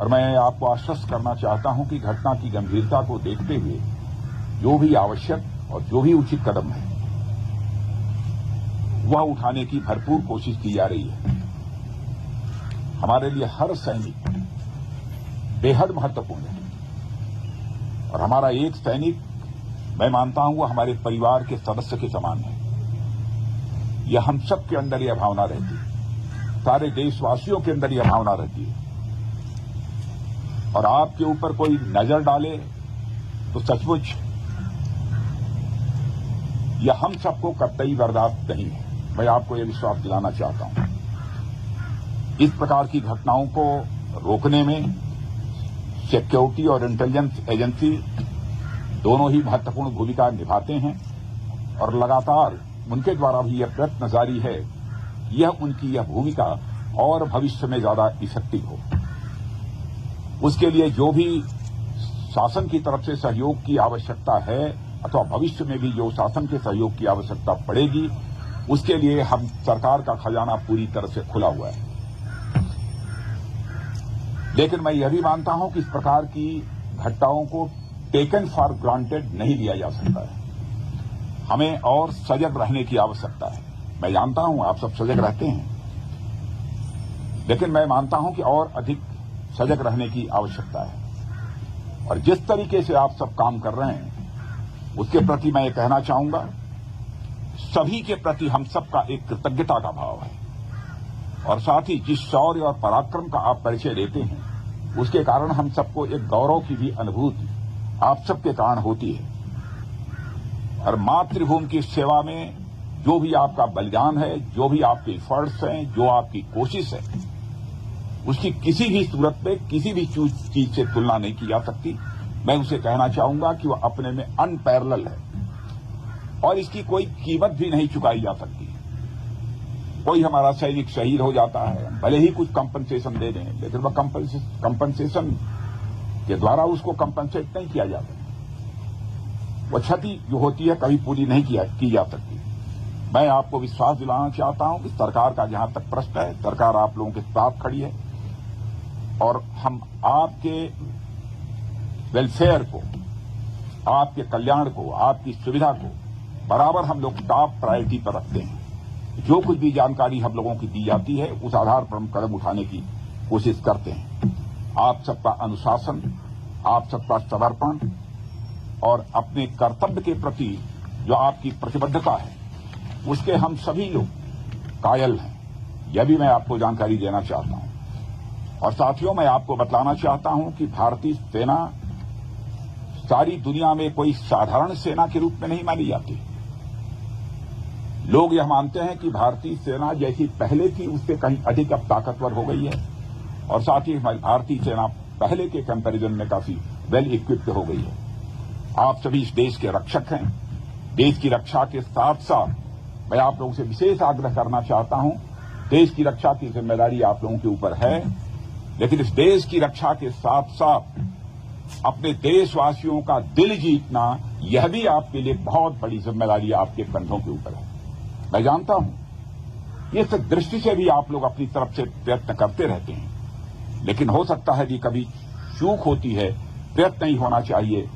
और मैं आपको आश्वस्त करना चाहता हूं कि घटना की गंभीरता को देखते हुए जो भी आवश्यक और जो भी उचित कदम है वह उठाने की भरपूर कोशिश की जा रही है। हमारे लिए हर सैनिक बेहद महत्वपूर्ण है और हमारा एक सैनिक, मैं मानता हूं, वो हमारे परिवार के सदस्य के समान है। यह हम सब के अंदर यह भावना रहती है, सारे देशवासियों के अंदर यह भावना रहती है। और आपके ऊपर कोई नजर डाले तो सचमुच यह हम सबको कतई बर्दाश्त नहीं है। मैं आपको यह विश्वास दिलाना चाहता हूं। इस प्रकार की घटनाओं को रोकने में सिक्योरिटी और इंटेलिजेंस एजेंसी दोनों ही महत्वपूर्ण भूमिका निभाते हैं और लगातार उनके द्वारा भी यह प्रयत्न जारी है कि यह उनकी यह भूमिका और भविष्य में ज्यादा इफेक्टिव हो। उसके लिए जो भी शासन की तरफ से सहयोग की आवश्यकता है अथवा भविष्य में भी जो शासन के सहयोग की आवश्यकता पड़ेगी, उसके लिए हम सरकार का खजाना पूरी तरह से खुला हुआ है। लेकिन मैं यह भी मानता हूं कि इस प्रकार की घटनाओं को टेकन फॉर ग्रांटेड नहीं लिया जा सकता है। हमें और सजग रहने की आवश्यकता है। मैं जानता हूं आप सब सजग रहते हैं, लेकिन मैं मानता हूं कि और अधिक सजग रहने की आवश्यकता है। और जिस तरीके से आप सब काम कर रहे हैं उसके प्रति मैं ये कहना चाहूंगा, सभी के प्रति हम सबका एक कृतज्ञता का भाव है। और साथ ही जिस शौर्य और पराक्रम का आप परिचय देते हैं उसके कारण हम सबको एक गौरव की भी अनुभूति आप सबके कारण होती है। और मातृभूमि की सेवा में जो भी आपका बलिदान है, जो भी आपके एफर्ट्स हैं, जो आपकी कोशिश है, उसकी किसी भी सूरत में किसी भी चीज से तुलना नहीं की जा सकती। मैं उसे कहना चाहूंगा कि वह अपने में अनपैरेलल है और इसकी कोई कीमत भी नहीं चुकाई जा सकती। कोई हमारा सैनिक शहीद हो जाता है, भले ही कुछ कंपनसेशन दे दें, लेकिन वह कंपनसेशन के द्वारा उसको कंपनसेट नहीं किया जाता। वह क्षति जो होती है कभी पूरी नहीं की जा सकती। मैं आपको विश्वास दिलाना चाहता हूं कि सरकार का जहां तक प्रश्न है, सरकार आप लोगों के साथ खड़ी है और हम आपके वेलफेयर को, आपके कल्याण को, आपकी सुविधा को बराबर हम लोग टॉप प्रायोरिटी पर रखते हैं। जो कुछ भी जानकारी हम लोगों की दी जाती है उस आधार पर हम कदम उठाने की कोशिश करते हैं। आप सबका अनुशासन, आप सबका समर्पण और अपने कर्तव्य के प्रति जो आपकी प्रतिबद्धता है उसके हम सभी लोग कायल हैं, यह भी मैं आपको जानकारी देना चाहता हूं। और साथियों, मैं आपको बतलाना चाहता हूं कि भारतीय सेना सारी दुनिया में कोई साधारण सेना के रूप में नहीं मानी जाती। लोग यह मानते हैं कि भारतीय सेना जैसी पहले थी उससे कहीं अधिक अब ताकतवर हो गई है और साथ ही हमारी भारतीय सेना पहले के कंपैरिजन में काफी वेल इक्विप्ड हो गई है। आप सभी इस देश के रक्षक हैं। देश की रक्षा के साथ साथ मैं आप लोगों से विशेष आग्रह करना चाहता हूं, देश की रक्षा की जिम्मेदारी आप लोगों के ऊपर है, लेकिन इस देश की रक्षा के साथ साथ अपने देशवासियों का दिल जीतना यह भी आपके लिए बहुत बड़ी जिम्मेदारी आपके कंधों के ऊपर है। मैं जानता हूं इस दृष्टि से भी आप लोग अपनी तरफ से प्रयत्न करते रहते हैं, लेकिन हो सकता है कि कभी चूक होती है, प्रयत्न नहीं होना चाहिए।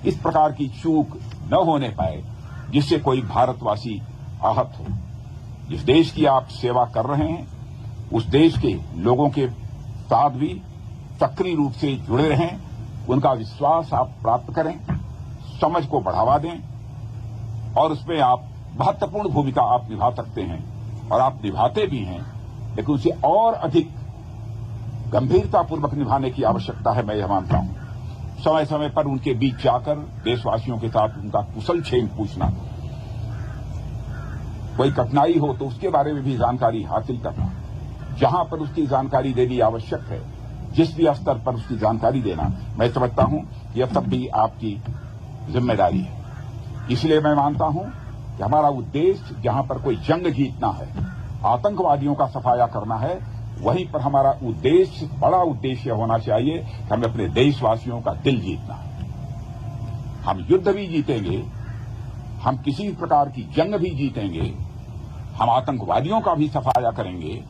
इस प्रकार की चूक न होने पाए जिससे कोई भारतवासी आहत हो। जिस देश की आप सेवा कर रहे हैं उस देश के लोगों के साथ भी सक्रिय रूप से जुड़े रहें, उनका विश्वास आप प्राप्त करें, समझ को बढ़ावा दें और उसमें आप महत्वपूर्ण भूमिका आप निभा सकते हैं और आप निभाते भी हैं, लेकिन उसे और अधिक गंभीरतापूर्वक निभाने की आवश्यकता है। मैं यह मानता हूं समय समय पर उनके बीच जाकर देशवासियों के साथ उनका कुशल क्षेम पूछना, कोई कठिनाई हो तो उसके बारे में भी जानकारी हासिल करना, जहां पर उसकी जानकारी देनी आवश्यक है, जिस भी स्तर पर उसकी जानकारी देना, मैं समझता हूं कि यह सब भी आपकी जिम्मेदारी है। इसलिए मैं मानता हूं कि हमारा उद्देश्य जहां पर कोई जंग जीतना है, आतंकवादियों का सफाया करना है, वहीं पर हमारा उद्देश्य, बड़ा उद्देश्य होना चाहिए कि हमें अपने देशवासियों का दिल जीतना है। हम युद्ध भी जीतेंगे, हम किसी प्रकार की जंग भी जीतेंगे, हम आतंकवादियों का भी सफाया करेंगे,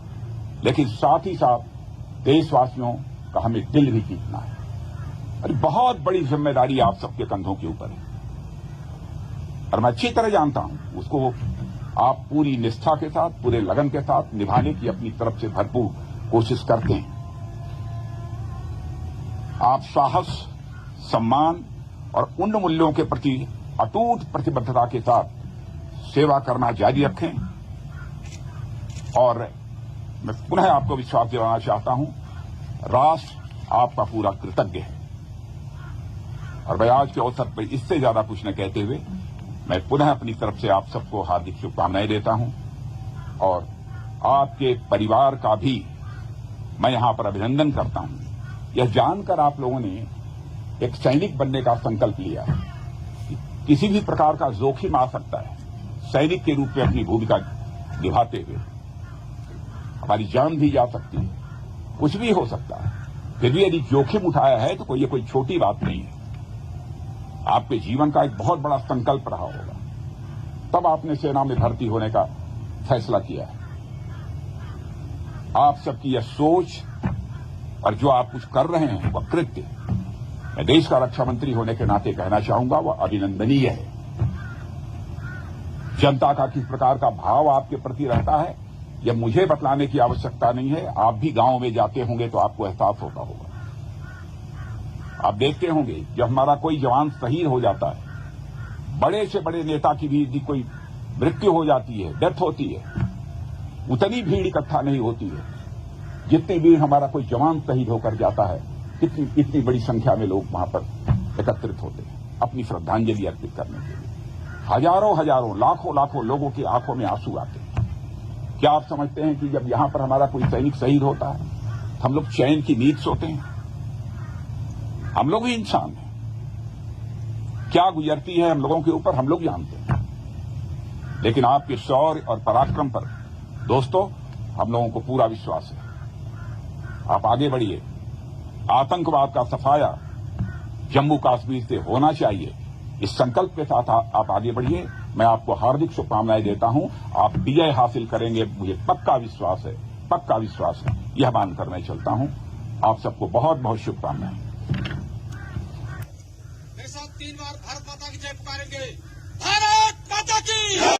लेकिन साथ ही साथ देशवासियों आपका, हमें दिल भी जीतना है। अरे बहुत बड़ी जिम्मेदारी आप सबके कंधों के ऊपर है और मैं अच्छी तरह जानता हूं उसको आप पूरी निष्ठा के साथ, पूरे लगन के साथ निभाने की अपनी तरफ से भरपूर कोशिश करते हैं। आप साहस, सम्मान और उन मूल्यों के प्रति अटूट प्रतिबद्धता के साथ सेवा करना जारी रखें और मैं पुनः आपको विश्वास दिलाना चाहता हूं, राष्ट्र आपका पूरा कृतज्ञ है। और मैं आज के अवसर पर इससे ज्यादा कुछ न कहते हुए मैं पुनः अपनी तरफ से आप सबको हार्दिक शुभकामनाएं देता हूं और आपके परिवार का भी मैं यहां पर अभिनंदन करता हूं। यह जानकर आप लोगों ने एक सैनिक बनने का संकल्प लिया है। किसी भी प्रकार का जोखिम आ सकता है, सैनिक के रूप में अपनी भूमिका निभाते हुए हमारी जान भी जा सकती है, कुछ भी हो सकता है। फिर भी यदि जोखिम उठाया है तो ये कोई छोटी बात नहीं है, आपके जीवन का एक बहुत बड़ा संकल्प रहा होगा, तब आपने सेना में भर्ती होने का फैसला किया है। आप सबकी यह सोच और जो आप कुछ कर रहे हैं वह कृत्य, मैं देश का रक्षा मंत्री होने के नाते कहना चाहूंगा, वह अभिनंदनीय है। जनता का किस प्रकार का भाव आपके प्रति रहता है यह मुझे बतलाने की आवश्यकता नहीं है। आप भी गांव में जाते होंगे तो आपको एहसास होता होगा। आप देखते होंगे जब हमारा कोई जवान शहीद हो जाता है, बड़े से बड़े नेता की भी यदि कोई मृत्यु हो जाती है, डेथ होती है, उतनी भीड़ इकट्ठा नहीं होती है जितनी भीड़ हमारा कोई जवान शहीद होकर जाता है। इतनी बड़ी संख्या में लोग वहां पर एकत्रित होते हैं अपनी श्रद्धांजलि अर्पित करने के लिए। हजारों हजारों, लाखों लाखों लोगों की आंखों में आंसू आते हैं। क्या आप समझते हैं कि जब यहां पर हमारा कोई सैनिक शहीद होता है हम लोग चैन की नींद सोते हैं? हम लोग ही इंसान हैं, क्या गुजरती है हम लोगों के ऊपर हम लोग जानते हैं। लेकिन आपके शौर्य और पराक्रम पर दोस्तों हम लोगों को पूरा विश्वास है। आप आगे बढ़िए। आतंकवाद का सफाया जम्मू कश्मीर से होना चाहिए, इस संकल्प के साथ आप आगे बढ़िए। मैं आपको हार्दिक शुभकामनाएं देता हूं। आप विजय हासिल करेंगे, मुझे पक्का विश्वास है, पक्का विश्वास है। यह मानकर मैं चलता हूं। आप सबको बहुत बहुत शुभकामनाएं। मेरे साथ 3 बार भारत माता की जय पुकारेंगे। भारत माता की